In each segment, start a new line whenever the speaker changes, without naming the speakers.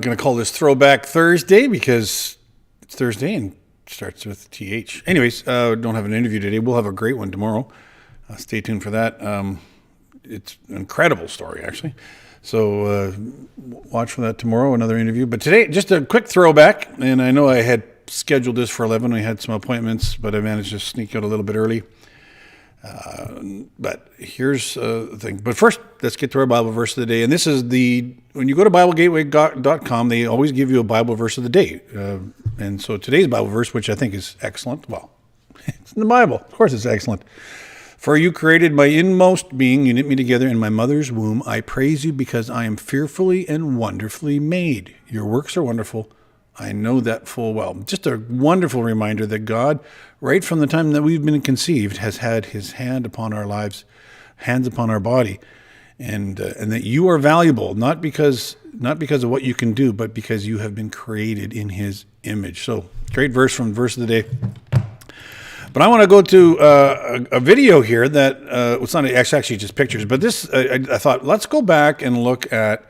going to call this Throwback Thursday because it's Thursday and starts with TH. Anyways, don't have an interview today. We'll have a great one tomorrow. Stay tuned for that. It's an incredible story, actually. So watch for that tomorrow, another interview. But today, just a quick throwback. And I know I had scheduled this for 11. We had some appointments, but I managed to sneak out a little bit early. But here's the thing. But first, let's get to our Bible verse of the day. And this is when you go to BibleGateway.com, they always give you a Bible verse of the day. And so today's Bible verse, which I think is excellent. Well, it's in the Bible. Of course it's excellent. For you created my inmost being, you knit me together in my mother's womb. I praise you because I am fearfully and wonderfully made. Your works are wonderful. I know that full well. Just a wonderful reminder that God, right from the time that we've been conceived, has had his hand upon our lives, hands upon our body, and that you are valuable, not because of what you can do, but because you have been created in his image. So, great verse from verse of the day. But I want to go to a video here that it's not actually just pictures, but this I thought let's go back and look at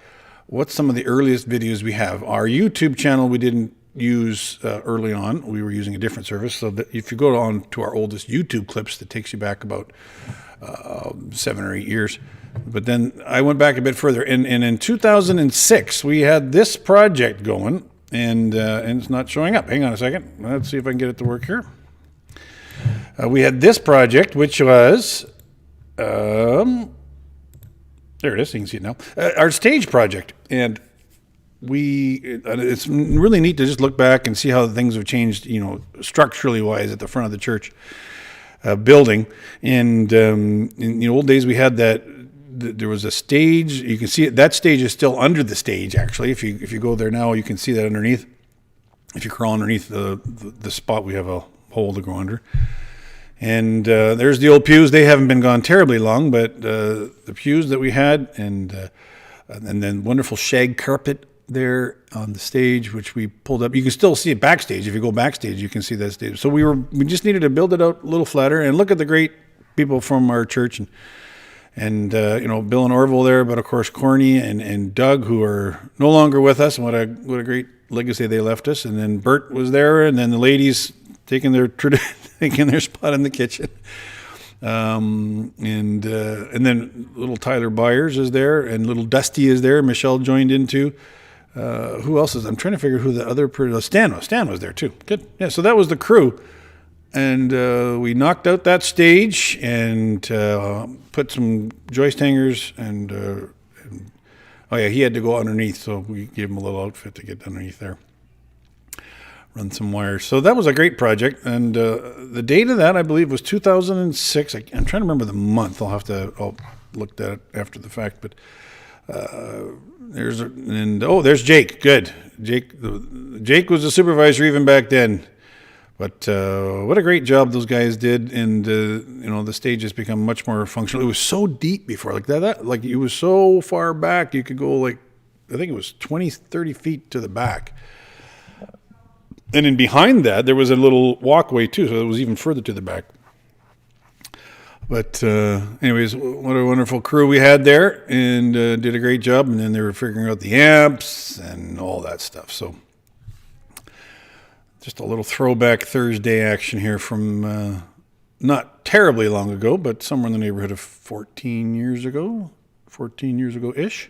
what's some of the earliest videos we have. Our YouTube channel we didn't use early on; we were using a different service. So that if you go on to our oldest YouTube clips, that takes you back about 7 or 8 years. But then I went back a bit further, and in 2006 we had this project going, and it's not showing up. Hang on a second. Let's see if I can get it to work here. We had this project, which was, there it is, you can see it now, our stage project. And it's really neat to just look back and see how things have changed, structurally wise at the front of the church building. And in the old days, we had there was a stage. You can see it. That stage is still under the stage, actually. If you go there now, you can see that underneath. If you crawl underneath the spot, we have a hole to go under. And there's the old pews. They haven't been gone terribly long, but the pews that we had, and then wonderful shag carpet there on the stage, which we pulled up. You can still see it backstage. If you go backstage, you can see that stage. So we just needed to build it out a little flatter. And look at the great people from our church, and Bill and Orville there, but of course Corny and Doug, who are no longer with us. And what a great legacy they left us. And then Bert was there, and then the ladies taking their spot in the kitchen, and then little Tyler Byers is there, and little Dusty is there. Michelle joined in too. Who else is? I'm trying to figure who the other person. Stan was there too. Good, yeah. So that was the crew, and we knocked out that stage and put some joist hangers and oh yeah, he had to go underneath, so we gave him a little outfit to get underneath there. Run some wires. So that was a great project. And the date of that, I believe, was 2006. I'm trying to remember the month. I'll look at it after the fact. But there's Jake. Good. Jake was the supervisor even back then. But what a great job those guys did. And, the stage has become much more functional. It was so deep before. Like that, like it was so far back. You could go I think it was 20, 30 feet to the back. And in behind that, there was a little walkway too, so it was even further to the back. But anyways, what a wonderful crew we had there, and did a great job. And then they were figuring out the amps and all that stuff. So just a little throwback Thursday action here from not terribly long ago, but somewhere in the neighborhood of 14 years ago-ish.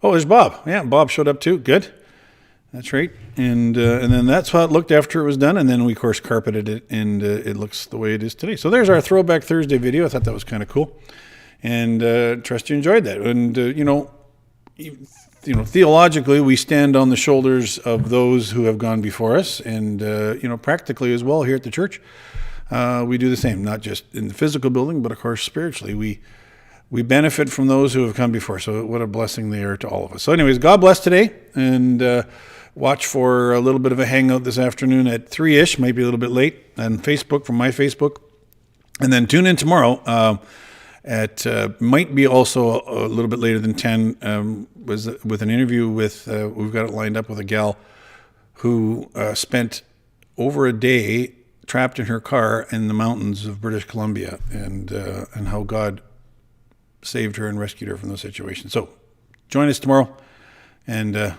Oh, there's Bob. Yeah, Bob showed up too. Good. That's right. And then that's how it looked after it was done. And then we, of course, carpeted it, and it looks the way it is today. So there's our Throwback Thursday video. I thought that was kind of cool. And trust you enjoyed that. And, theologically, we stand on the shoulders of those who have gone before us. And, practically as well here at the church, we do the same, not just in the physical building, but, of course, spiritually. We benefit from those who have come before. So what a blessing they are to all of us. So anyways, God bless today. And watch for a little bit of a hangout this afternoon at 3-ish, maybe a little bit late, on Facebook, from my Facebook. And then tune in tomorrow at might be also a little bit later than 10, with an interview with, we've got it lined up with a gal who spent over a day trapped in her car in the mountains of British Columbia, and how God saved her and rescued her from those situations. So join us tomorrow, and we'll